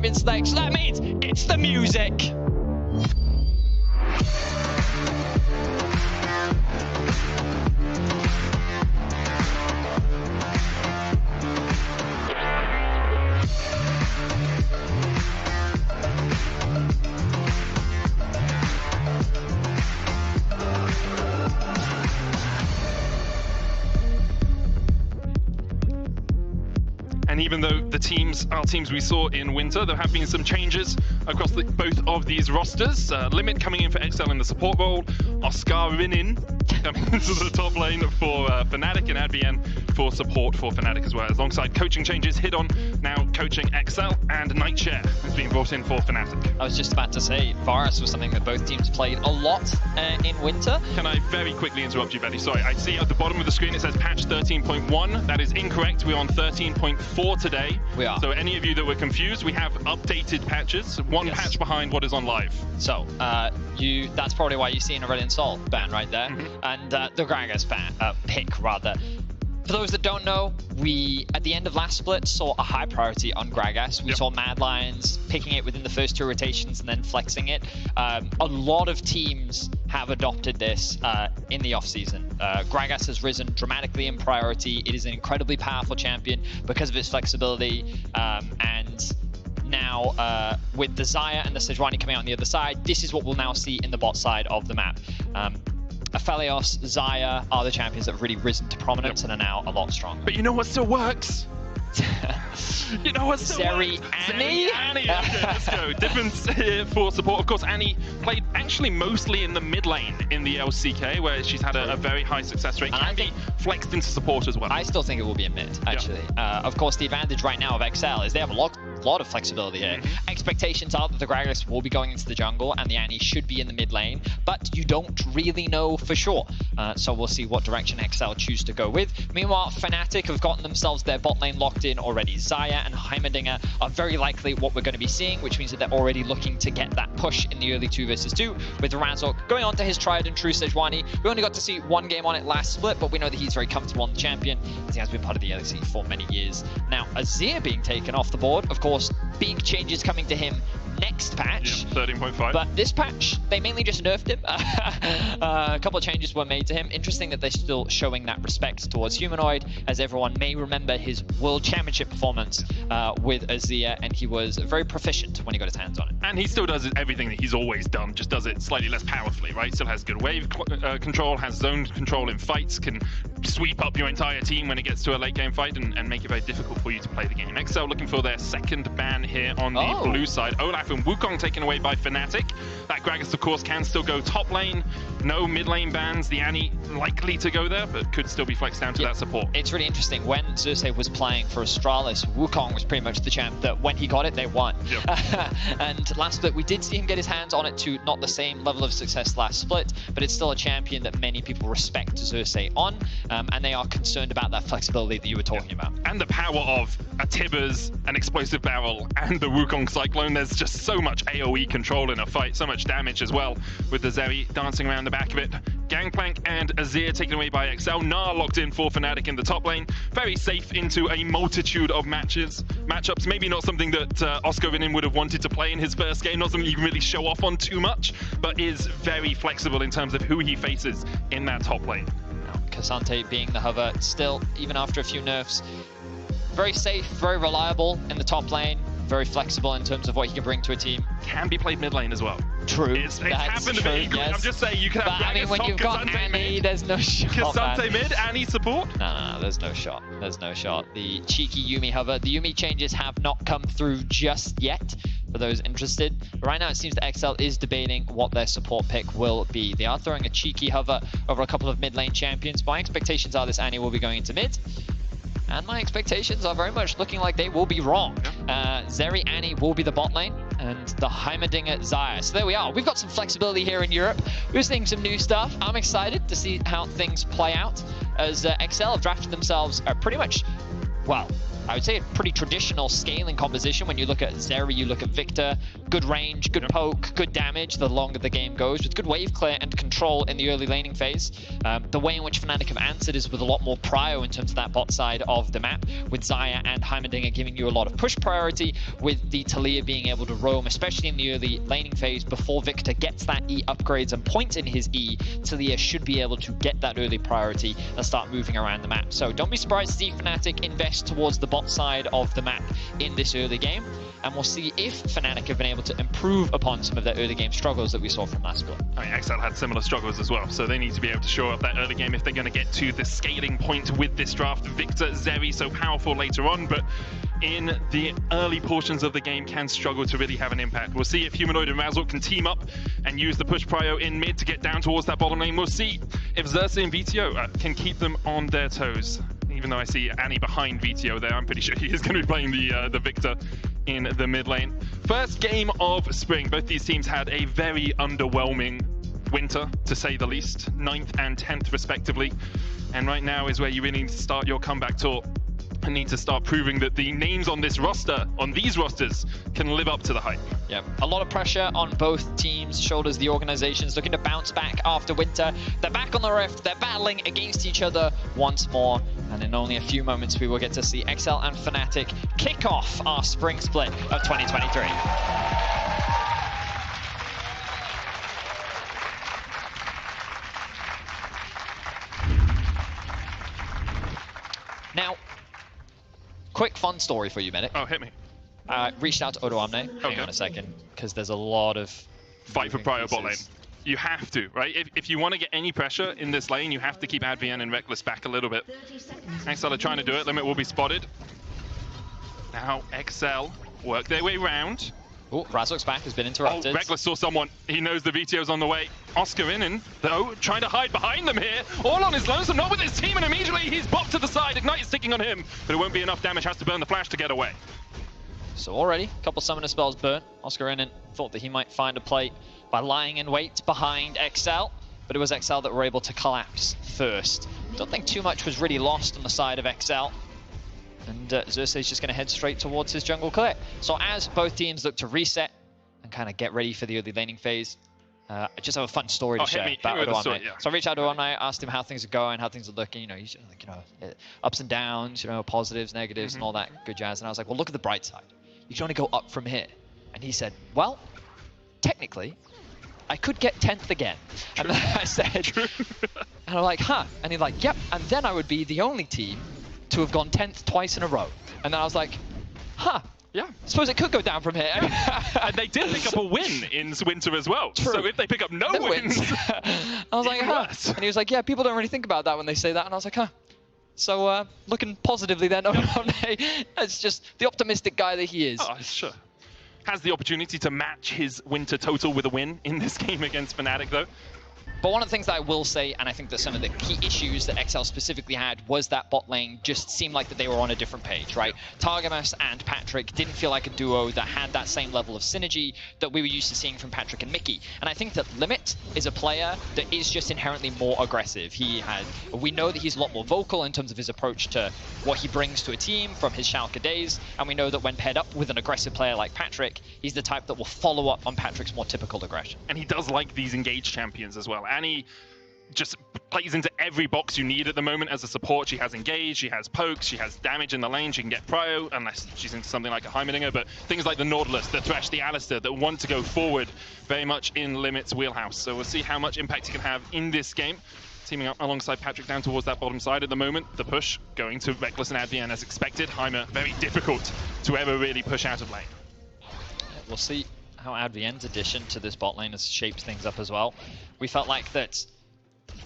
champion select, so that means it's the music. And even though the teams are teams we saw in winter, there have been some changes across both of these rosters. Limit coming in for XL in the support role, Oscar Rinin coming into the top lane for Fnatic, and Advienne for support for Fnatic as well. Alongside coaching changes, Hidon now coaching XL, and Nightshare has been brought in for Fnatic. I was just about to say, Varus was something that both teams played a lot in winter. Can I very quickly interrupt you, Betty? Sorry, I see at the bottom of the screen it says patch 13.1. That is incorrect. We're on 13.4 today. We are. So any of you that were confused, we have updated patches, one patch behind what is on live. So that's probably why you see an Aurelion Sol ban right there, and the Gragas pick rather. For those that don't know, we, at the end of last split, saw a high priority on Gragas. We saw Mad Lions picking it within the first 2 rotations and then flexing it. A lot of teams have adopted this in the offseason. Gragas has risen dramatically in priority. It is an incredibly powerful champion because of its flexibility, and now with the Xayah and the Sejuani coming out on the other side, this is what we'll now see in the bot side of the map. Aphelios, Xayah are the champions that have really risen to prominence and are now a lot stronger. But you know what still works? You know what still Zeri works? Annie? Zeri Annie. Okay, let's go. Difference here for support. Of course, Annie played actually mostly in the mid lane in the LCK, where she's had a very high success rate. Can be flexed into support as well. I still think it will be a mid, actually. Of course, the advantage right now of XL is they have a lot of flexibility here. Expectations are that the Gragas will be going into the jungle and the Annie should be in the mid lane, but you don't really know for sure. So we'll see what direction XL choose to go with. Meanwhile, Fnatic have gotten themselves their bot lane locked in already. Xayah and Heimerdinger are very likely what we're going to be seeing, which means that they're already looking to get that push in the early 2 versus 2, with Razork going on to his tried and true Sejuani. We only got to see 1 game on it last split, but we know that he's very comfortable on the champion, as he has been part of the LEC for many years. Now, Azir being taken off the board, of course, big changes coming to him next patch. 13.5. But this patch, they mainly just nerfed him. A couple of changes were made to him. Interesting that they're still showing that respect towards Humanoid, as everyone may remember his World Championship performance with Azir, and he was very proficient when he got his hands on it. And he still does everything that he's always done, just does it slightly less powerfully, right? Still has good wave control, has zone control in fights, can sweep up your entire team when it gets to a late game fight and make it very difficult for you to play the game. XL looking for their second ban here on the blue side. Olaf and Wukong taken away by Fnatic. That Gragas, of course, can still go top lane. No mid lane bans. The Annie likely to go there, but could still be flexed down to that support. It's really interesting. When Xerxes was playing for Astralis, Wukong was pretty much the champ that when he got it, they won. And last split, we did see him get his hands on it to not the same level of success last split, but it's still a champion that many people respect Xerxes on, and they are concerned about that flexibility that you were talking about. And the power of a Tibbers, an Explosive Barrel, and the Wukong Cyclone. There's just so much AoE control in a fight, so much damage as well, with the Zeri dancing around the back of it. Gangplank and Azir taken away by XL. Gnar locked in for Fnatic in the top lane. Very safe into a multitude of matchups. Maybe not something that Oscar Rinin would have wanted to play in his first game, not something you can really show off on too much, but is very flexible in terms of who he faces in that top lane. K'Sante being the hover, still, even after a few nerfs, very safe, very reliable in the top lane, very flexible in terms of what he can bring to a team. Can be played mid lane as well. True. It's happened to be. Yes. I'm just saying, you can have Gragas when you've got Annie, mid. there's no shot. K'Sante mid, Annie support? No, there's no shot. There's no shot. The cheeky Yuumi hover. The Yuumi changes have not come through just yet, for those interested. But right now, it seems that XL is debating what their support pick will be. They are throwing a cheeky hover over a couple of mid lane champions. My expectations are this Annie will be going into mid. And my expectations are very much looking like they will be wrong. Zeri Annie will be the bot lane, and the Heimerdinger Xayah. So there we are. We've got some flexibility here in Europe. We're seeing some new stuff. I'm excited to see how things play out, as XL have drafted themselves pretty much, well, I would say, a pretty traditional scaling composition. When you look at Zeri, you look at Victor, good range, good poke, good damage the longer the game goes, with good wave clear and control in the early laning phase. The way in which Fnatic have answered is with a lot more prio in terms of that bot side of the map, with Xayah and Heimerdinger giving you a lot of push priority, with the Taliyah being able to roam, especially in the early laning phase before Victor gets that E upgrades and points in his E. Taliyah should be able to get that early priority and start moving around the map. So don't be surprised to see Fnatic invest towards the bot side of the map in this early game, and we'll see if Fnatic have been able to improve upon some of their early game struggles that we saw from last split. I mean, XL had similar struggles as well, so they need to be able to shore up that early game if they're going to get to the scaling point with this draft. Victor, Zeri, so powerful later on, but in the early portions of the game can struggle to really have an impact. We'll see if Humanoid and Razzle can team up and use the push prio in mid to get down towards that bottom lane. We'll see if Xerxes and VTO can keep them on their toes. Even though I see Annie behind VTO there, I'm pretty sure he is going to be playing the Victor in the mid lane. First game of spring, both these teams had a very underwhelming winter, to say the least. 9th and 10th respectively. And right now is where you really need to start your comeback tour and need to start proving that the names on this roster, on these rosters, can live up to the hype. Yeah, a lot of pressure on both teams' shoulders. The organizations looking to bounce back after winter. They're back on the rift, they're battling against each other once more. And in only a few moments, we will get to see XL and Fnatic kick off our spring split of 2023. Now, quick fun story for you, Medic. Oh, hit me. I reached out to Odo Amne. Hang on a second, because there's a lot of fight for prio bot lane. You have to, right? If you want to get any pressure in this lane, you have to keep Advienne and Reckless back a little bit. XL are trying to do it. Limit will be spotted. Now XL work their way round. Oh, Razok's back has been interrupted. Oh, Reckless saw someone. He knows the VTO's on the way. Oscar in, though, trying to hide behind them here. All on his lonesome, not with his team, and immediately he's bopped to the side. Ignite is sticking on him, but it won't be enough damage. Has to burn the flash to get away. So already, a couple summoner spells burnt. Oscar Innen thought that he might find a play by lying in wait behind XL, but it was XL that were able to collapse first. Don't think too much was really lost on the side of XL. And Xerxes is just going to head straight towards his jungle clear. So as both teams look to reset and kind of get ready for the early laning phase, I just have a fun story to share about Odo Amne. Yeah. So I reached out to Odo Amne, asked him how things are going, how things are looking. You know, he's like, ups and downs, positives, negatives, and all that good jazz. And I was like, well, look at the bright side. You can only go up from here. And he said, well, technically, I could get 10th again. True. And then I said, and I'm like, huh? And he's like, yep. And then I would be the only team to have gone 10th twice in a row. And then I was like, huh? Yeah. Suppose it could go down from here. And they did pick up a win in winter as well. True. So if they pick up no wins, I was like, huh? And he was like, yeah, people don't really think about that when they say that. And I was like, huh? So looking positively then, it's just the optimistic guy that he is. Oh, sure. Has the opportunity to match his winter total with a win in this game against Fnatic, though. But one of the things that I will say, and I think that some of the key issues that XL specifically had, was that bot lane just seemed like that they were on a different page, right? Targamas and Patrick didn't feel like a duo that had that same level of synergy that we were used to seeing from Patrick and Mickey. And I think that Limit is a player that is just inherently more aggressive. We know that he's a lot more vocal in terms of his approach to what he brings to a team from his Schalke days. And we know that when paired up with an aggressive player like Patrick, he's the type that will follow up on Patrick's more typical aggression. And he does like these engaged champions as well. Annie just plays into every box you need at the moment as a support. She has engage, she has pokes, she has damage in the lane, she can get prio, unless she's into something like a Heimerdinger, but things like the Nautilus, the Thresh, the Alistair that want to go forward very much in Limit's wheelhouse. So we'll see how much impact he can have in this game. Teaming up alongside Patrick down towards that bottom side at the moment. The push going to Reckless and Advienne as expected. Heimer very difficult to ever really push out of lane. We'll see how Advienne's addition to this bot lane has shaped things up as well. We felt like that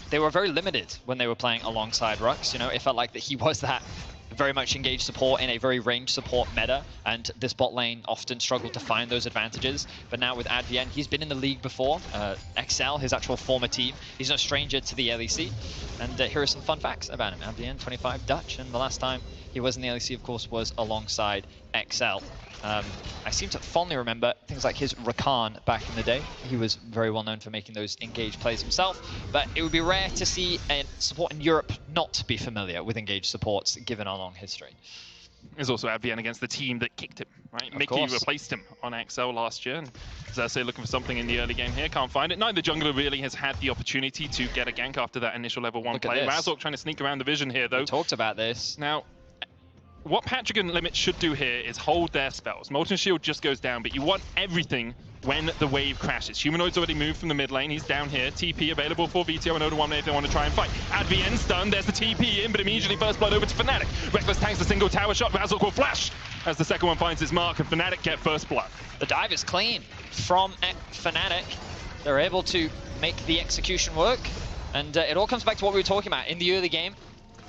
they were very limited when they were playing alongside Rux. It felt like that he was that very much engaged support in a very ranged support meta, and this bot lane often struggled to find those advantages. But now with Advienne, he's been in the league before. XL, his actual former team, he's no stranger to the LEC. And here are some fun facts about him. Advienne, 25 Dutch, and the last time he was in the LEC, of course, was alongside XL. I seem to fondly remember things like his Rakan back in the day. He was very well known for making those engaged plays himself, but it would be rare to see a support in Europe not be familiar with engaged supports, given our long history. There's also Advienne against the team that kicked him, right? Mickey replaced him on XL last year. And Xerxes looking for something in the early game here, can't find it. Neither jungler really has had the opportunity to get a gank after that initial level 1 play. Razork trying to sneak around the vision here, though. We talked about this. Now, what Patrick and Limit should do here is hold their spells. Molten Shield just goes down, but you want everything when the wave crashes. Humanoid's already moved from the mid lane. He's down here. TP available for VTO and Oda if they want to try and fight. Advienne stunned. There's the TP in, but immediately first blood over to Fnatic. Reckless tanks a single tower shot. Razork will flash as the second one finds its mark, and Fnatic get first blood. The dive is clean from Fnatic. They're able to make the execution work, and it all comes back to what we were talking about in the early game.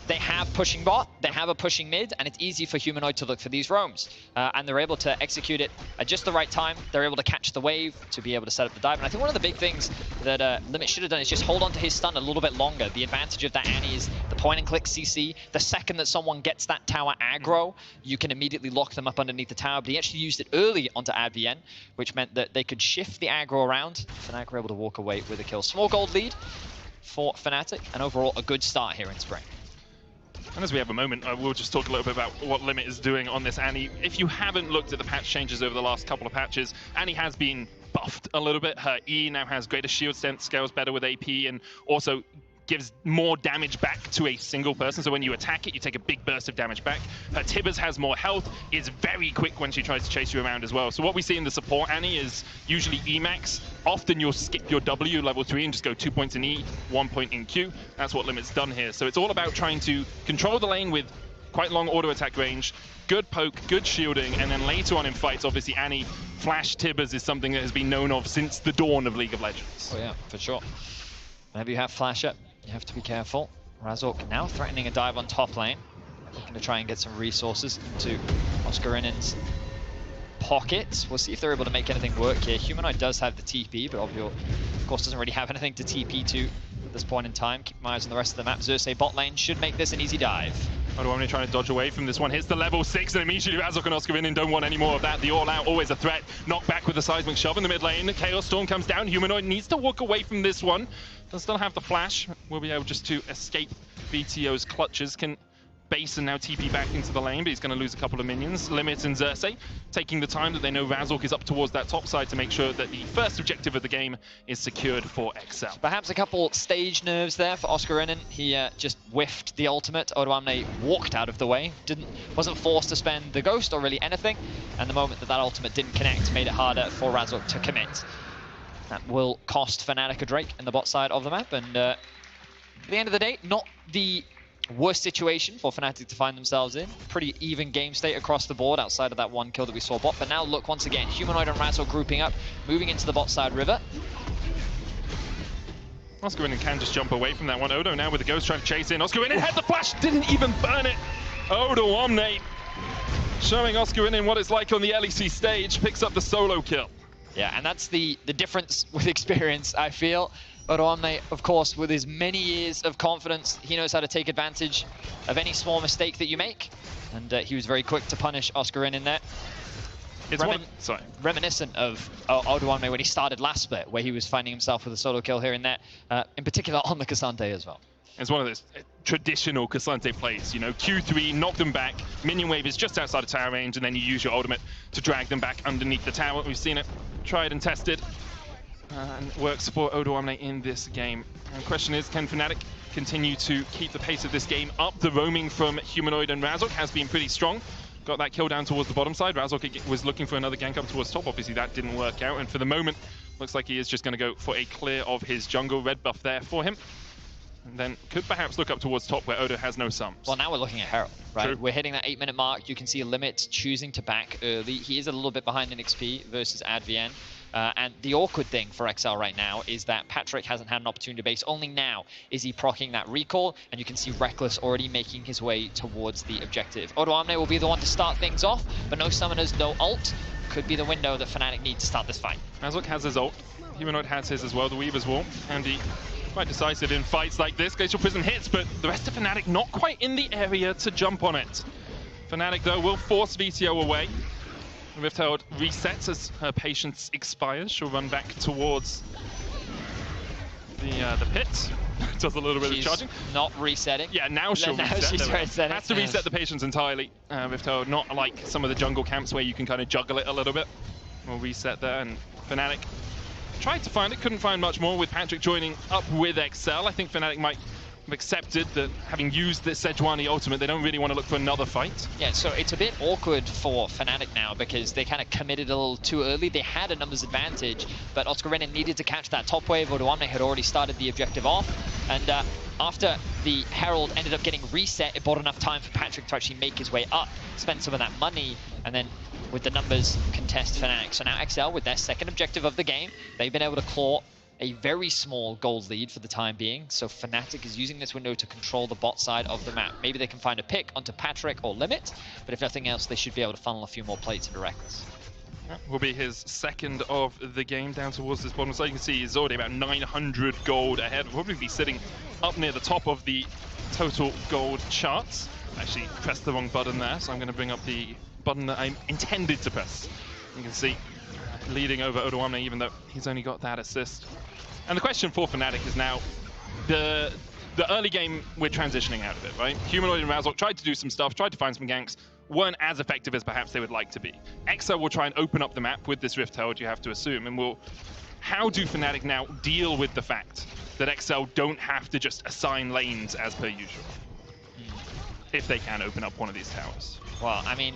They have pushing bot, they have a pushing mid, and it's easy for Humanoid to look for these roams. And they're able to execute it at just the right time. They're able to catch the wave to be able to set up the dive. And I think one of the big things that Limit should have done is just hold on to his stun a little bit longer. The advantage of that Annie is the point and click CC. The second that someone gets that tower aggro, you can immediately lock them up underneath the tower. But he actually used it early onto Advienne, which meant that they could shift the aggro around. Fnatic were able to walk away with a kill. Small gold lead for Fnatic, and overall a good start here in Spring. And as we have a moment, we'll just talk a little bit about what Limit is doing on this Annie. If you haven't looked at the patch changes over the last couple of patches, Annie has been buffed a little bit. Her E now has greater shield strength, scales better with AP, and also gives more damage back to a single person. So when you attack it, you take a big burst of damage back. Her Tibbers has more health, is very quick when she tries to chase you around as well. So what we see in the support Annie is usually Emax. Often you'll skip your W level 3 and just go 2 points in E, 1 point in Q. That's what Limit's done here. So it's all about trying to control the lane with quite long auto attack range, good poke, good shielding, and then later on in fights, obviously Annie flash Tibbers is something that has been known of since the dawn of League of Legends. Oh yeah, for sure. Whenever you have flash up, you have to be careful. Razork now threatening a dive on top lane. Looking to try and get some resources into Oscarinen's pocket. We'll see if they're able to make anything work here. Humanoid does have the TP, but of course doesn't really have anything to TP to at this point in time. Keep my eyes on the rest of the map. Xerxes bot lane should make this an easy dive. Odoamne trying to dodge away from this one. Hits the level 6 and immediately Razork and Oscarinen don't want any more of that. The all-out, always a threat. Knocked back with the seismic shove in the mid lane. Chaos Storm comes down. Humanoid needs to walk away from this one. Does still have the flash. Will be able just to escape VTO's clutches. Can base and now TP back into the lane, but he's going to lose a couple of minions. Limit and Xerxes taking the time that they know Razork is up towards that top side to make sure that the first objective of the game is secured for XL. Perhaps a couple stage nerves there for Oscarinen. He just whiffed the ultimate. Odoamne walked out of the way. Wasn't forced to spend the ghost or really anything. And the moment that ultimate didn't connect made it harder for Razork to commit. That will cost Fnatic a Drake in the bot side of the map. And at the end of the day, not the worst situation for Fnatic to find themselves in. Pretty even game state across the board outside of that one kill that we saw bot. But now look, once again, Humanoid and Razork grouping up, moving into the bot side river. Oscarinen can just jump away from that one. Odo now with the ghost trying to chase in. Oscarinen had the flash, didn't even burn it. Odoamne showing Oscarinen what it's like on the LEC stage, picks up the solo kill. Yeah, and that's the difference with experience, I feel. Odoamne, of course, with his many years of confidence, he knows how to take advantage of any small mistake that you make. And he was very quick to punish Oscarinen there. It's reminiscent of Odoamne when he started last split, where he was finding himself with a solo kill here and there, in particular on the Cassante as well. It's one of those traditional Cassante plays, you know, Q3, knock them back, minion wave is just outside of tower range, and then you use your ultimate to drag them back underneath the tower. We've seen it tried and tested. And works for Odoamne in this game. And the question is, can Fnatic continue to keep the pace of this game up? The roaming from Humanoid and Razork has been pretty strong. Got that kill down towards the bottom side. Razork was looking for another gank up towards top. Obviously that didn't work out. And for the moment, looks like he is just going to go for a clear of his jungle. Red buff there for him. And then could perhaps look up towards top where Odo has no sums. Well, now we're looking at Herald, right? True. We're hitting that 8-minute mark. You can see Limit choosing to back early. He is a little bit behind in XP versus Advienne. And the awkward thing for XL right now is that Patrick hasn't had an opportunity to base. Only now is he proccing that recall, and you can see Reckless already making his way towards the objective. Odoamne will be the one to start things off, but no summoners, no ult. Could be the window that Fnatic need to start this fight. Razork has his ult. Humanoid has his as well, the Weaver's Wall. And he quite decisive in fights like this. Glacial Prison hits, but the rest of Fnatic not quite in the area to jump on it. Fnatic, though, will force VTO away. Rift Herald resets as her patience expires. She'll run back towards the pit. Does a little bit of charging. Not resetting. Yeah, now she'll reset. She's resetting. Has to reset the patience entirely. Rifto, not like some of the jungle camps where you can kind of juggle it a little bit. We'll reset there, and Fnatic tried to find it, couldn't find much more with Patrick joining up with XL. I think Fnatic might have accepted that having used this Sejuani ultimate, they don't really want to look for another fight. Yeah, so it's a bit awkward for Fnatic now because they kind of committed a little too early. They had a numbers advantage, but Oscar Renin needed to catch that top wave. Odoamne had already started the objective off, and after the Herald ended up getting reset, it bought enough time for Patrick to actually make his way up, spend some of that money, and then with the numbers contest Fnatic. So now XL, with their second objective of the game, they've been able to claw a very small gold lead for the time being. So Fnatic is using this window to control the bot side of the map. Maybe they can find a pick onto Patrick or Limit, but if nothing else, they should be able to funnel a few more plates into Reckless. Will be his second of the game down towards this bottom. So you can see he's already about 900 gold ahead. Will probably be sitting up near the top of the total gold charts. Actually pressed the wrong button there, so I'm going to bring up the button that I intended to press. You can see leading over Odoamne, even though he's only got that assist. And the question for Fnatic is now, the early game, we're transitioning out of it, right? Humanoid and Razork tried to do some stuff, tried to find some ganks, weren't as effective as perhaps they would like to be. XL will try and open up the map with this Rift Herald, you have to assume, and how do Fnatic now deal with the fact that XL don't have to just assign lanes as per usual? If they can open up one of these towers. Well, I mean,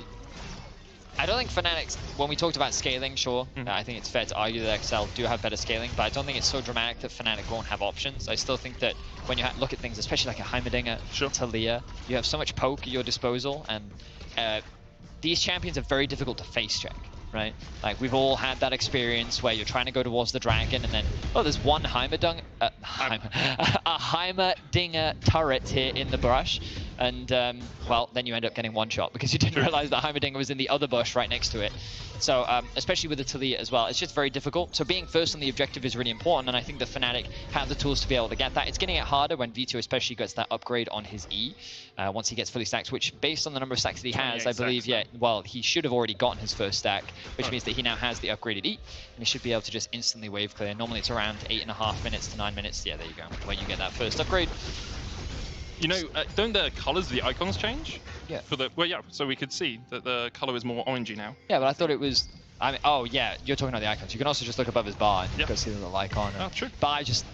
I don't think Fnatic's, when we talked about scaling, sure, I think it's fair to argue that XL do have better scaling, but I don't think it's so dramatic that Fnatic won't have options. I still think that when you look at things, especially like a Heimerdinger, Talia, you have so much poke at your disposal, and these champions are very difficult to face check, right? Like, we've all had that experience where you're trying to go towards the dragon, and then, oh, there's one Heimerdinger turret here in the brush, and well, then you end up getting one shot because you didn't realize that Heimerdinger was in the other bush right next to it. So especially with the Talia as well, it's just very difficult. So being first on the objective is really important, and I think that Fnatic have the tools to be able to get that. It's getting it harder when Vito especially gets that upgrade on his E once he gets fully stacked, which based on the number of stacks that he has, I believe, yeah, well, he should have already gotten his first stack, which means that he now has the upgraded E, and he should be able to just instantly wave clear. Normally it's around 8.5 minutes to 9 minutes. Yeah, there you go, when you get that first upgrade. You know, don't the colors of the icons change? Yeah. Well, yeah, so we could see that the color is more orangey now. Yeah, but I thought it was, I mean, oh yeah, you're talking about the icons. You can also just look above his bar and you can see the little icon. Oh, true. But I just,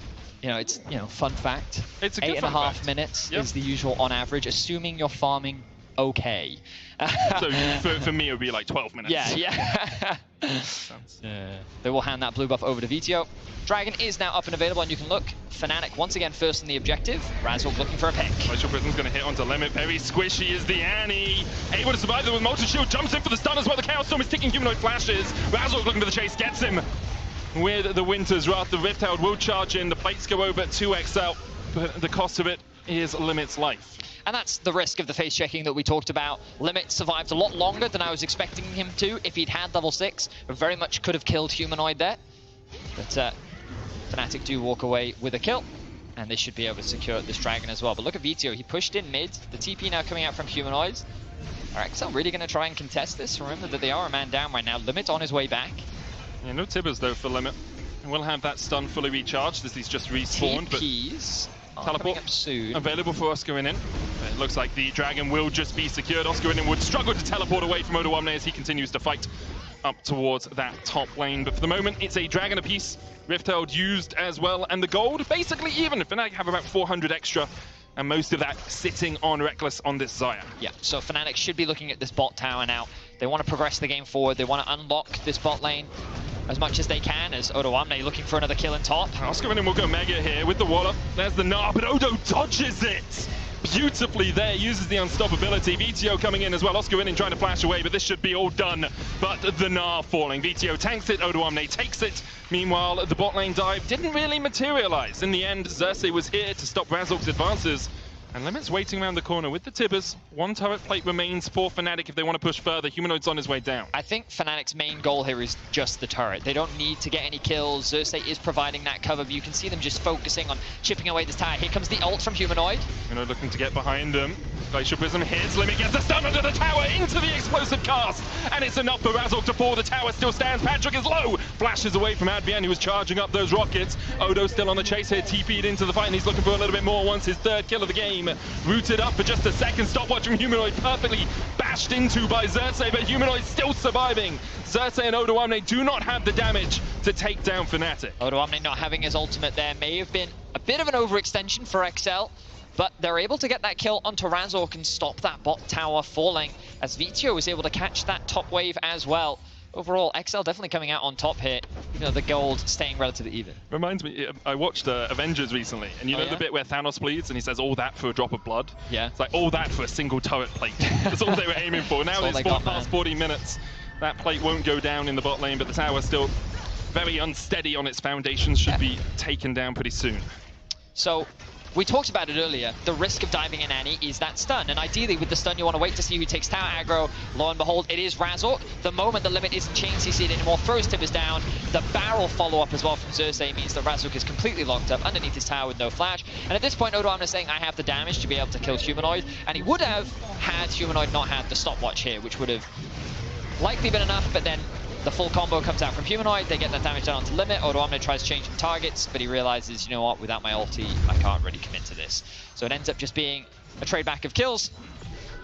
you know, it's, you know, fun fact. It's a good 8.5 minutes is the usual on average, assuming you're farming okay. So for me, it would be like 12 minutes. Yeah. They will hand that blue buff over to Vito. Dragon is now up and available, and you can look. Fnatic once again first on the objective. Razork looking for a pick. Glacial Prism's going to hit onto Limit. Very squishy is the Annie. Able to survive there with Molten Shield. Jumps in for the stun as well. The Chaos Storm is ticking humanoid flashes. Razork looking for the chase. Gets him with the Winter's Wrath. The Rift Herald will charge in. The plates go over to XL, but the cost of it is Limit's life. And that's the risk of the face checking that we talked about. Limit survived a lot longer than I was expecting him to. If he'd had level 6, very much could have killed Humanoid there. But Fnatic do walk away with a kill, and they should be able to secure this dragon as well. But look at Vito, he pushed in mid. The TP now coming out from Humanoids. Are XL really going to try and contest this? Remember that they are a man down right now. Limit on his way back. Yeah, no Tibbers though for Limit. We'll have that stun fully recharged as he's just respawned. TPs but teleport up soon. Available for Oscar Renin. It looks like the dragon will just be secured. Oscar Renin would struggle to teleport away from Odoamne as he continues to fight up towards that top lane. But for the moment, it's a dragon apiece. Rift Herald used as well, and the gold basically even. Fnatic have about 400 extra, and most of that sitting on Reckless on this Xayah. Yeah, so Fnatic should be looking at this bot tower now. They want to progress the game forward. They want to unlock this bot lane as much as they can, as Odoamne looking for another kill in top. Oscar Renin will go mega here with the Waller. There's the Gnar, but Odo dodges it beautifully there, uses the unstoppability. VTO coming in as well. Oscar Renin trying to flash away, but this should be all done. But the Gnar falling. VTO tanks it, Odoamne takes it. Meanwhile, the bot lane dive didn't really materialize. In the end, Xerxes was here to stop Razork's advances. And Limit's waiting around the corner with the Tibbers. One turret plate remains for Fnatic if they want to push further. Humanoid's on his way down. I think Fnatic's main goal here is just the turret. They don't need to get any kills. Xerxes is providing that cover, but you can see them just focusing on chipping away this tower. Here comes the ult from Humanoid. Humanoid looking to get behind them. Glacial Prism hits. Limit gets the stun under the tower into the explosive cast. And it's enough for Razork to fall. The tower still stands. Patrick is low. Flashes away from Advienne, who was charging up those rockets. Odo still on the chase here. TP'd into the fight, and he's looking for a little bit more once his third kill of the game. Rooted up for just a second. Stopwatch from Humanoid perfectly bashed into by Xerxes, but Humanoid still surviving. Xerxes and Odoamne do not have the damage to take down Fnatic. Odoamne not having his ultimate there may have been a bit of an overextension for XL, but they're able to get that kill onto Razork and stop that bot tower falling, as Vito was able to catch that top wave as well. Overall, XL definitely coming out on top here, even though the gold staying relatively even. Reminds me, I watched Avengers recently, and you know the bit where Thanos bleeds and he says, all that for a drop of blood? Yeah. It's like, all that for a single turret plate. That's all they were aiming for. Now it's past 40 minutes. That plate won't go down in the bot lane, but the tower's still very unsteady on its foundations, should be taken down pretty soon. So, we talked about it earlier. The risk of diving in Annie is that stun, and ideally with the stun you want to wait to see who takes tower aggro. Lo and behold, it is Razork. The moment the Limit isn't chain CC'd anymore, throws Tibbers down. The barrel follow-up as well from Xerxes means that Razork is completely locked up underneath his tower with no flash. And at this point, Odoamne is saying, I have the damage to be able to kill Humanoid, and he would have had Humanoid not had the stopwatch here, which would have likely been enough, but then the full combo comes out from Humanoid, they get that damage down onto Limit. Odoamne tries changing targets, but he realizes, you know what, without my ulti, I can't really commit to this. So it ends up just being a trade back of kills,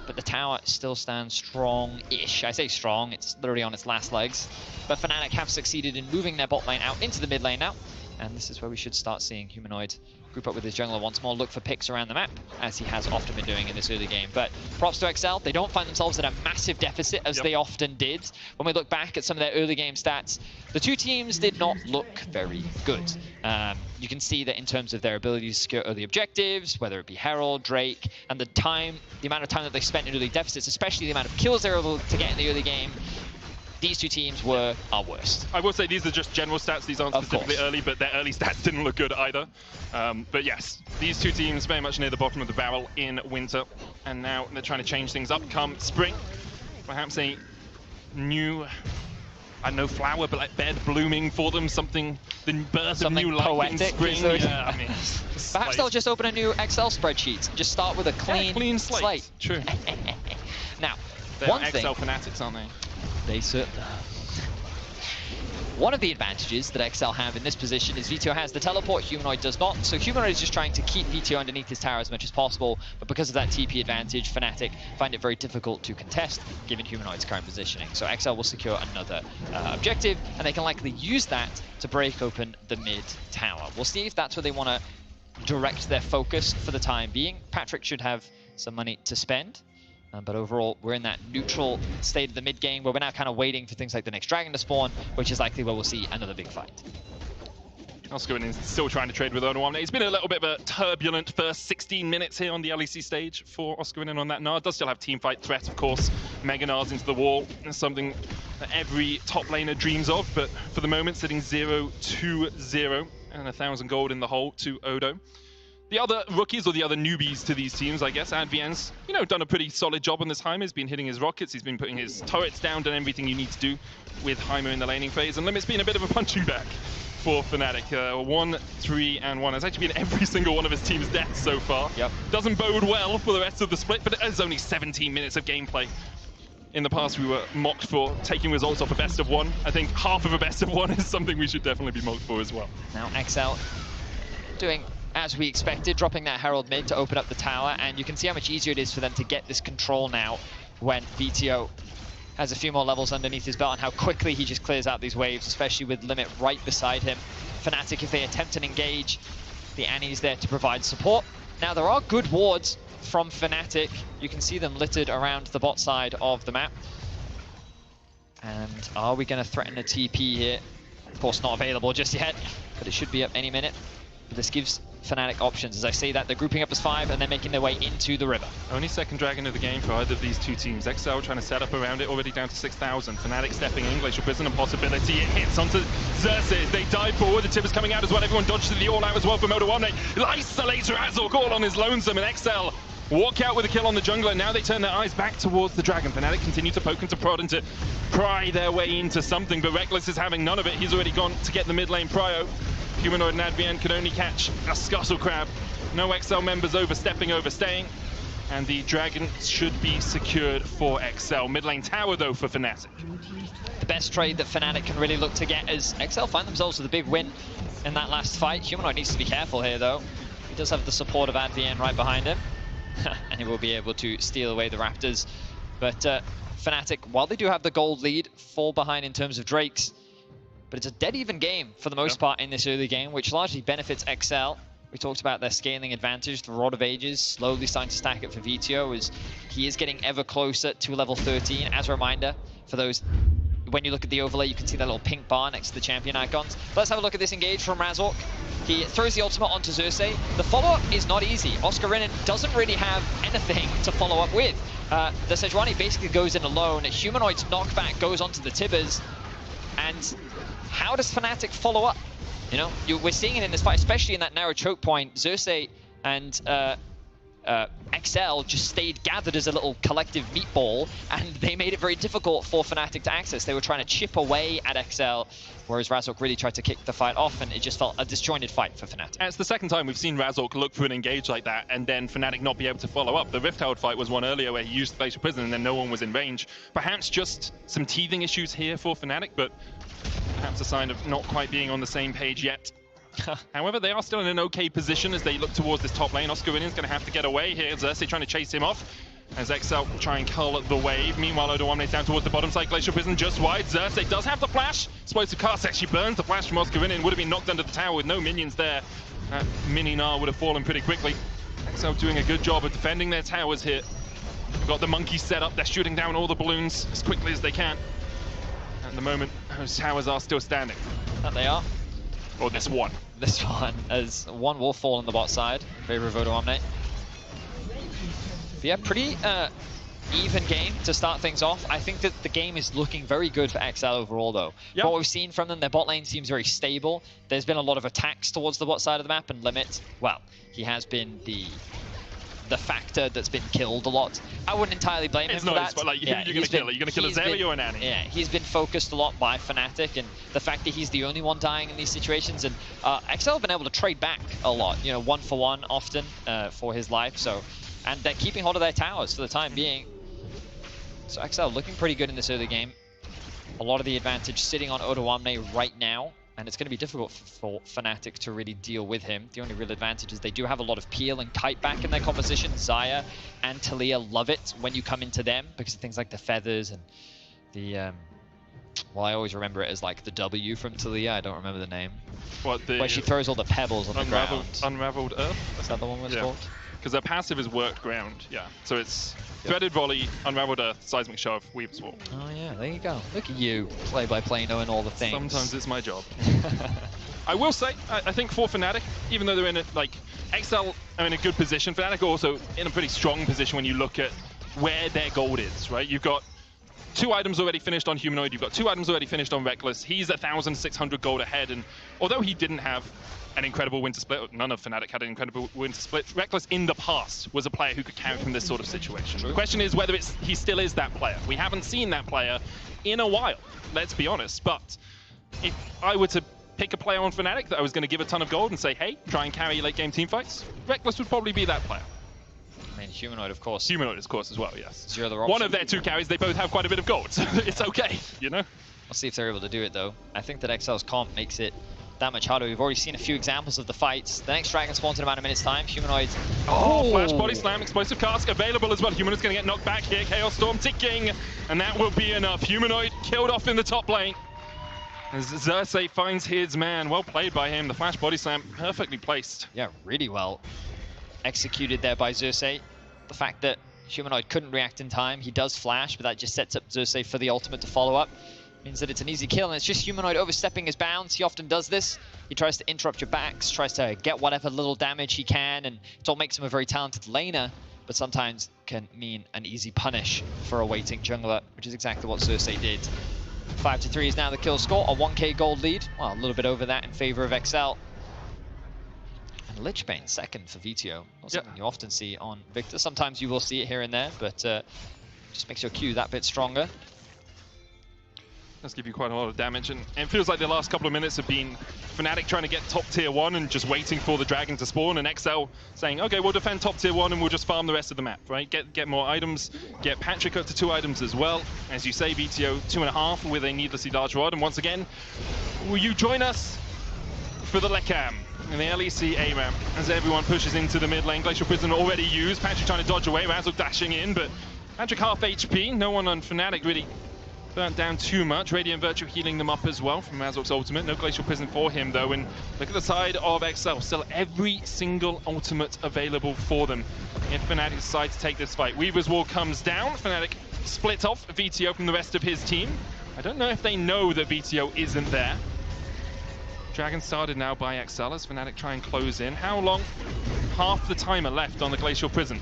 but the tower still stands strong-ish. I say strong, it's literally on its last legs. But Fnatic have succeeded in moving their bot lane out into the mid lane now, and this is where we should start seeing Humanoid group up with his jungler once more, look for picks around the map, as he has often been doing in this early game. But props to XL, they don't find themselves at a massive deficit as they often did. When we look back at some of their early game stats, the two teams did not look very good. You can see that in terms of their ability to secure early objectives, whether it be Herald, Drake, and the amount of time that they spent in early deficits, especially the amount of kills they were able to get in the early game, these two teams were our worst. I will say these are just general stats. These aren't specifically early, but their early stats didn't look good either. But yes, these two teams very much near the bottom of the barrel in winter. And now they're trying to change things up come spring. Perhaps a new, I don't know, flower bed blooming for them. Something, the birth of new life in spring. Yeah, I mean, perhaps they'll just open a new Excel spreadsheet. Just start with a clean slate. True. Now, they're XL fanatics, aren't they? They certainly are. One of the advantages that XL have in this position is Vito has the teleport, Humanoid does not. So Humanoid is just trying to keep Vito underneath his tower as much as possible, but because of that TP advantage, Fnatic find it very difficult to contest, given Humanoid's current positioning. So XL will secure another objective, and they can likely use that to break open the mid tower. We'll see if that's where they want to direct their focus for the time being. Patrick should have some money to spend. But overall, we're in that neutral state of the mid game where we're now kind of waiting for things like the next dragon to spawn, which is likely where we'll see another big fight. Oscar is still trying to trade with Odoamne. It's been a little bit of a turbulent first 16 minutes here on the LEC stage for Oscar on that Nard. Does still have teamfight threat, of course. Mega Nards into the wall is something that every top laner dreams of, but for the moment sitting 0-2-0 and 1,000 gold in the hole to Odo. The other rookies, or the other newbies to these teams, I guess, Advienne's, done a pretty solid job on this Heimer. He's been hitting his rockets, he's been putting his turrets down, done everything you need to do with Heimer in the laning phase. And Limit's been a bit of a punching bag for Fnatic. 1-3-1. It's actually been every single one of his team's deaths so far. Yep. Doesn't bode well for the rest of the split, but it is only 17 minutes of gameplay. In the past, we were mocked for taking results off a best of one. I think half of a best of one is something we should definitely be mocked for as well. Now, XL doing as we expected, dropping that Herald mid to open up the tower, and you can see how much easier it is for them to get this control now when VTO has a few more levels underneath his belt, and how quickly he just clears out these waves, especially with Limit right beside him. Fnatic, if they attempt and engage, the Annie's there to provide support. Now, there are good wards from Fnatic. You can see them littered around the bot side of the map. And are we going to threaten a TP here? Of course, not available just yet, but it should be up any minute. But this gives Fnatic options. As I say that, they're grouping up as 5 and they're making their way into the river. Only second Dragon of the game for either of these two teams. XL trying to set up around it, already down to 6,000. Fnatic stepping in, Glacial Prison a possibility. It hits onto Xerxes. They dive forward, the Tibbers coming out as well. Everyone dodges the all-out as well for Moda1. Isolates Razork all on his lonesome, and XL walk out with a kill on the jungler. Now they turn their eyes back towards the Dragon. Fnatic continue to poke and to prod and to pry their way into something, but Reckless is having none of it. He's already gone to get the mid lane prio. Humanoid and Advienne can only catch a Scuttle Crab. No XL members overstepping, overstaying, and the Dragon should be secured for XL. Mid lane tower though for Fnatic. The best trade that Fnatic can really look to get as XL find themselves with a big win in that last fight. Humanoid needs to be careful here though. He does have the support of Advienne right behind him. And he will be able to steal away the Raptors. But Fnatic, while they do have the gold lead, fall behind in terms of Drakes. But it's a dead even game for the most part in this early game, which largely benefits XL. We talked about their scaling advantage, the Rod of Ages slowly starting to stack up for Vito as he is getting ever closer to level 13. As a reminder, for those, when you look at the overlay, you can see that little pink bar next to the champion icons. Let's have a look at this engage from Razork. He throws the ultimate onto Xerxes. The follow-up is not easy. Oscarinin doesn't really have anything to follow up with. The Sejuani basically goes in alone. Humanoid's knockback goes onto the Tibbers. And how does Fnatic follow up? You know, we're seeing it in this fight, especially in that narrow choke point. Xerxes and XL just stayed gathered as a little collective meatball, and they made it very difficult for Fnatic to access. They were trying to chip away at XL, whereas Razork really tried to kick the fight off, and it just felt a disjointed fight for Fnatic. And it's the second time we've seen Razork look for an engage like that, and then Fnatic not be able to follow up. The Rifthold fight was one earlier where he used Glacial Prison, and then no one was in range. Perhaps just some teething issues here for Fnatic, but perhaps a sign of not quite being on the same page yet. However, they are still in an okay position as they look towards this top lane. Oscarinian's going to have to get away here. Xerxes trying to chase him off as XL try and cull the wave. Meanwhile, Odoamne's down towards the bottom side. Glacial Prison just wide. Xerxes does have the flash. Explosive cast actually burns the flash from Oscarinian. Would have been knocked under the tower with no minions there. Mini Gnar would have fallen pretty quickly. XL doing a good job of defending their towers here. Got the monkeys set up. They're shooting down all the balloons as quickly as they can. At the moment, those towers are still standing. That they are. Or this one. This one, as one will fall on the bot side in favor of Odoamne. But yeah, pretty even game to start things off. I think that the game is looking very good for XL overall though. Yep. What we've seen from them, their bot lane seems very stable. There's been a lot of attacks towards the bot side of the map, and Limit, well, he has been the factor that's been killed a lot. I wouldn't entirely blame him for that. But like, yeah, you're going to kill it. You're going to kill a Zeri or an Annie. Yeah, he's been focused a lot by Fnatic, and the fact that he's the only one dying in these situations, and XL have been able to trade back a lot, you know, 1-for-1 often for his life, so, and they're keeping hold of their towers for the time being. So XL looking pretty good in this early game. A lot of the advantage sitting on Odoamne right now, and it's going to be difficult for Fnatic to really deal with him. The only real advantage is they do have a lot of Peel and Kite back in their composition. Xayah and Taliyah love it when you come into them because of things like the feathers and the, well, I always remember it as like the W from Taliyah. I don't remember the name. What, the... Where she throws all the pebbles on the ground. Unraveled Earth? Is that the one it's called? Because their passive is Worked Ground, yeah. So it's Threaded Volley, Unraveled Earth, Seismic Shove, Weave Swap. Oh yeah, there you go. Look at you, play-by-play knowing all the things. Sometimes it's my job. I will say, I think for Fnatic, even though they're in a, like, XL are in a good position, Fnatic are also in a pretty strong position when you look at where their gold is, right? You've got 2 items already finished on Humanoid, you've got 2 items already finished on Reckless. He's 1,600 gold ahead, and although he didn't have an incredible winter split, none of Fnatic had an incredible winter split, Reckless in the past was a player who could carry from this sort of situation. True. The question is whether he still is that player. We haven't seen that player in a while, let's be honest, but if I were to pick a player on Fnatic that I was going to give a ton of gold and say, hey, try and carry late game team fights, Reckless would probably be that player. I mean, Humanoid, of course. Humanoid, of course, as well, yes. Is your other option? One of their 2 carries, they both have quite a bit of gold, so it's okay, you know? We'll see if they're able to do it, though. I think that XL's comp makes it that much harder. We've already seen a few examples of the fights. The next Dragon spawns in about a minute's time. Humanoid. Oh, Flash Body Slam, Explosive Cask available as well. Humanoid's going to get knocked back here. Chaos Storm ticking, and that will be enough. Humanoid killed off in the top lane. As Xerxes finds his man. Well played by him. The Flash Body Slam perfectly placed. Yeah, really well executed there by Xerxes. The fact that Humanoid couldn't react in time, he does flash, but that just sets up Xerxes for the ultimate to follow up. Means that it's an easy kill, and it's just Humanoid overstepping his bounds. He often does this. He tries to interrupt your backs, tries to get whatever little damage he can, and it all makes him a very talented laner, but sometimes can mean an easy punish for a waiting jungler, which is exactly what Xerxes did. 5-3 is now the kill score, a 1k gold lead. Well, a little bit over that in favor of XL. And Lichbane second for VTO. Not something you often see on Victor. Sometimes you will see it here and there, but just makes your Q that bit stronger. Does give you quite a lot of damage, and it feels like the last couple of minutes have been Fnatic trying to get top tier 1 and just waiting for the dragon to spawn, and XL saying, okay, we'll defend top tier 1 and we'll just farm the rest of the map, right? Get more items, get Patrick up to 2 items as well. As you say, VTO 2.5 with a needlessly large rod, and once again, will you join us for the LEC and the LEC A-ramp as everyone pushes into the mid lane. Glacial Prison already used, Patrick trying to dodge away, Razzle dashing in, but Patrick half HP, no one on Fnatic really burnt down too much. Radiant Virtue healing them up as well from Razork's ultimate. No Glacial Prison for him though, and look at the side of XL. Still every single ultimate available for them if Fnatic decide to take this fight. Weaver's Wall comes down. Fnatic split off VTO from the rest of his team. I don't know if they know that VTO isn't there. Dragon started now by XL as Fnatic try and close in. How long? Half the timer left on the Glacial Prison.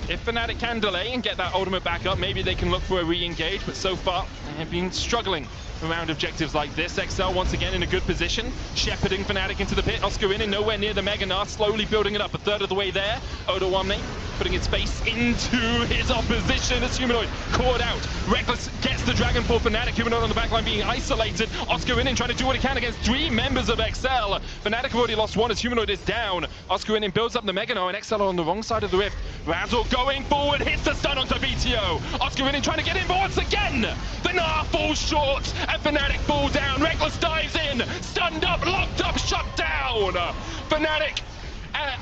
If Fnatic can delay and get that ultimate back up, maybe they can look for a re-engage, but so far they have been struggling around objectives like this. XL once again in a good position, shepherding Fnatic into the pit. Oscar in nowhere near the Mega Gnar, slowly building it up, a third of the way there. Odoamne putting its face into his opposition as Humanoid caught out. Rekkles gets the dragon for Fnatic. Humanoid on the backline being isolated. Oscar in trying to do what he can against 3 members of XL. Fnatic have already lost 1 as Humanoid is down. Oscar in builds up the Mega Gnar, and XL on the wrong side of the rift. Razzle going forward, hits the stun onto VTO. Oscar in trying to get in, but once again, the Gnar falls short, and Fnatic fall down. Rekkles dives in, stunned up, locked up, shut down. Fnatic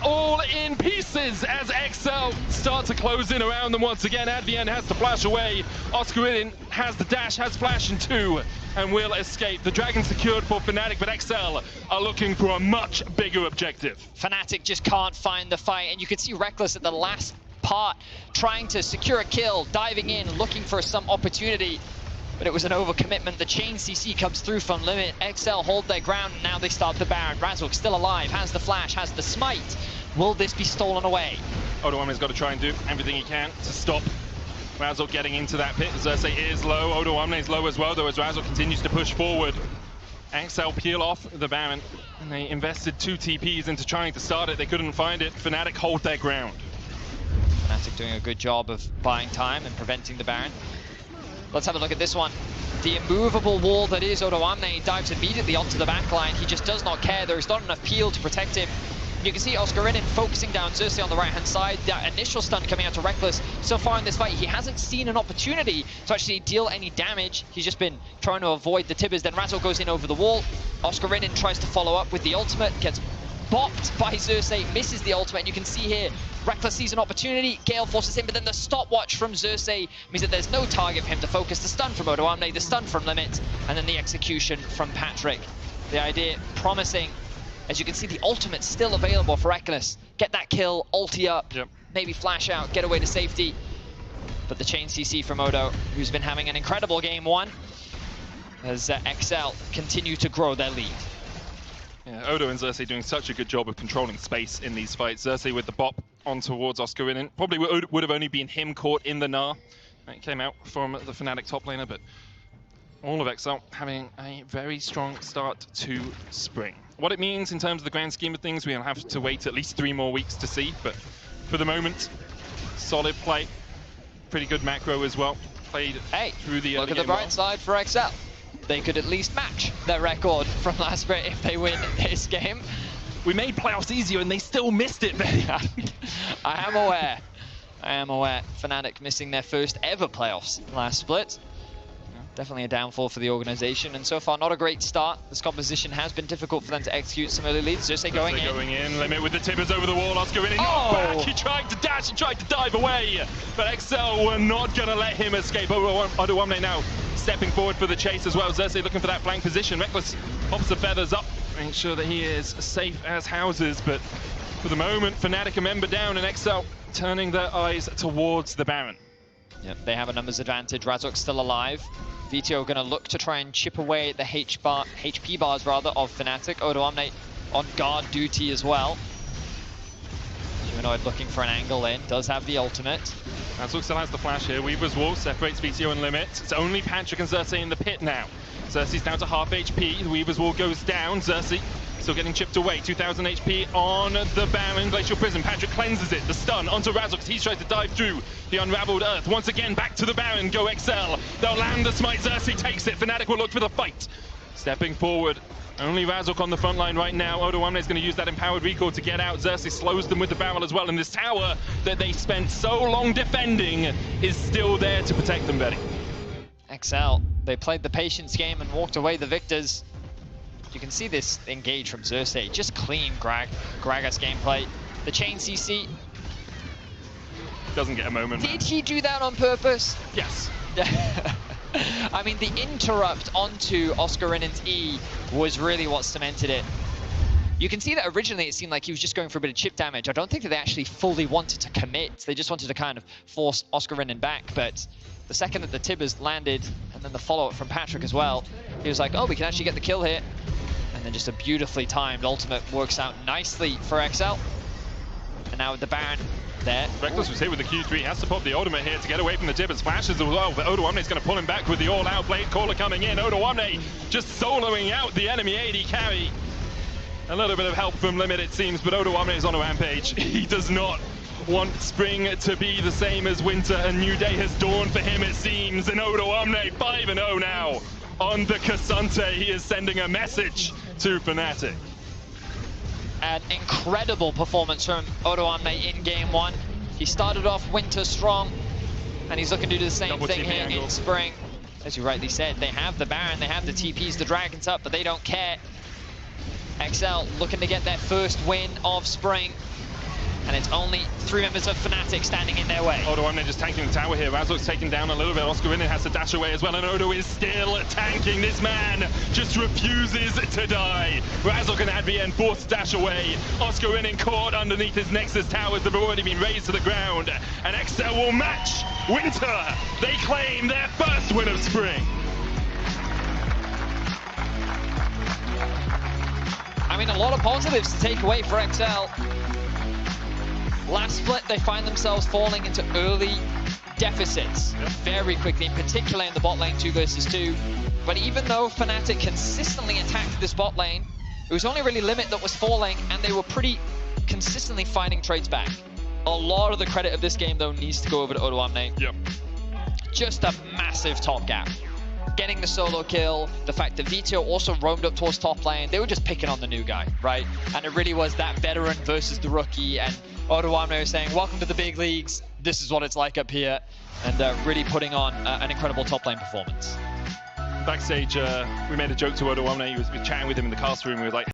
all in pieces as XL start to close in around them once again. Advienne has to flash away. Oscar has the dash, has flash in 2, and will escape. The dragon secured for Fnatic, but XL are looking for a much bigger objective. Fnatic just can't find the fight, and you can see Rekkles at the last part trying to secure a kill, diving in, looking for some opportunity. But it was an overcommitment. The chain CC comes through from Limit. XL hold their ground, and now they start the Baron. Razzle still alive, has the flash, has the smite. Will this be stolen away? Odoamne's got to try and do everything he can to stop Razzle getting into that pit. Xerxes is low, Odoamne is low as well, though, as Razzle continues to push forward. XL peel off the Baron, and they invested 2 TPs into trying to start it. They couldn't find it. Fnatic hold their ground. Fnatic doing a good job of buying time and preventing the Baron. Let's have a look at this one. The immovable wall that is Odoamne dives immediately onto the backline. He just does not care. There is not enough peel to protect him. You can see Oscar focusing down Xerxes on the right-hand side. That initial stun coming out to Rekkles. So far in this fight, he hasn't seen an opportunity to actually deal any damage. He's just been trying to avoid the Tibbers. Then Razzle goes in over the wall. Oscar tries to follow up with the ultimate. Gets bopped by Xerxes, misses the ultimate, and you can see here, Rekkles sees an opportunity, Gale forces him, but then the stopwatch from Xerxes means that there's no target for him to focus. The stun from Odoamne, the stun from Limit, and then the execution from Patrick. The idea promising, as you can see, the ultimate's still available for Rekkles. Get that kill, ulti up, maybe flash out, get away to safety. But the chain CC from Odo, who's been having an incredible game 1, as XL continue to grow their lead. Yeah, Odo and Xerxes doing such a good job of controlling space in these fights. Xerxes with the bop on towards Oscar probably would have only been him caught in the Gnar. It came out from the Fnatic top laner, but all of XL having a very strong start to spring. What it means in terms of the grand scheme of things, we'll have to wait at least 3 more weeks to see, but for the moment, solid play. Pretty good macro as well. Played through the look at the bright side for XL. They could at least match their record from last split if they win this game. We made playoffs easier and they still missed it. I am aware. I am aware. Fnatic missing their first ever playoffs last split. Definitely a downfall for the organization, and so far not a great start. This composition has been difficult for them to execute some early leads. Xerxes going in. Limit with the Tibbers over the wall. Oscar back. He tried to dash, he tried to dive away, but XL were not going to let him escape. Odoamne now stepping forward for the chase as well. Xerxes looking for that flank position. Rekkles pops the feathers up, make sure that he is safe as houses, but for the moment, Fnatic a member down, and XL turning their eyes towards the Baron. Yep, they have a numbers advantage. Razork's still alive. Vito going to look to try and chip away at the HP bars rather of Fnatic. Odo Omne on guard duty as well. Humanoid looking for an angle in, does have the ultimate. Razork still has the flash here. Weaver's Wall separates VTO and Limit. It's only Patrick and Xerxes in the pit now. Xerxes down to half HP. The Weaver's Wall goes down. Xerxes still getting chipped away. 2,000 HP on the Baron. Glacial Prison. Patrick cleanses it. The stun onto Razork. He's trying to dive through the unraveled earth. Once again, back to the Baron. Go XL. They'll land the smite. Xerxes takes it. Fnatic will look for the fight. Stepping forward. Only Razork on the front line right now. Odo Omne is going to use that empowered recall to get out. Xerxes slows them with the barrel as well. And this tower that they spent so long defending is still there to protect them, Betty. XL, they played the patience game and walked away the victors. You can see this engage from Xerxes. Just clean Gragas gameplay. The chain CC. Doesn't get a moment. Did he do that on purpose? Yes. I mean, the interrupt onto Oscarinen's E was really what cemented it. You can see that originally it seemed like he was just going for a bit of chip damage. I don't think that they actually fully wanted to commit. They just wanted to kind of force Oscarinen back. But the second that the Tibbers landed, and then the follow-up from Patrick as well, he was like, oh, we can actually get the kill here. And then just a beautifully timed ultimate works out nicely for XL. And now with the Baron there. Reckless was hit with the Q3, has to pop the ultimate here to get away from the Tibbers. Flashes as well, but Odo Omne is going to pull him back with the all-out blade caller coming in. Odo Omne just soloing out the enemy AD carry. A little bit of help from Limit it seems, but Odo Omne is on a rampage. He does not want spring to be the same as winter. A new day has dawned for him it seems, and Odo Omne 5-0 now on the Cassante. He is sending a message to Fnatic. An incredible performance from Odo Omne in game one. He started off winter strong, and he's looking to do the same Double thing TP here angle. in spring. As you rightly said, they have the Baron, they have the TPs, the Dragons up, but they don't care. XL looking to get their first win of spring, and it's only 3 members of Fnatic standing in their way. Odo Omne just tanking the tower here. Razork's taken down a little bit. Oscarinen has to dash away as well, and Odo is still tanking. This man just refuses to die. Razork and Advien forced to dash away. Oscarinen caught underneath his Nexus towers that have already been razed to the ground. And XL will match winter. They claim their first win of spring. I mean, a lot of positives to take away for XL. Last split, they find themselves falling into early deficits very quickly, in particular in the bot lane 2 versus 2. But even though Fnatic consistently attacked this bot lane, it was only really Limit that was falling, and they were pretty consistently finding trades back. A lot of the credit of this game, though, needs to go over to Odo Omne. Yep. Just a massive top gap. Getting the solo kill, the fact that Vito also roamed up towards top lane, they were just picking on the new guy, right? And it really was that veteran versus the rookie, and Odo Omne was saying, welcome to the big leagues, this is what it's like up here, and really putting on an incredible top lane performance. Backstage, we made a joke to Odo Omne. We were chatting with him in the cast room. We were like,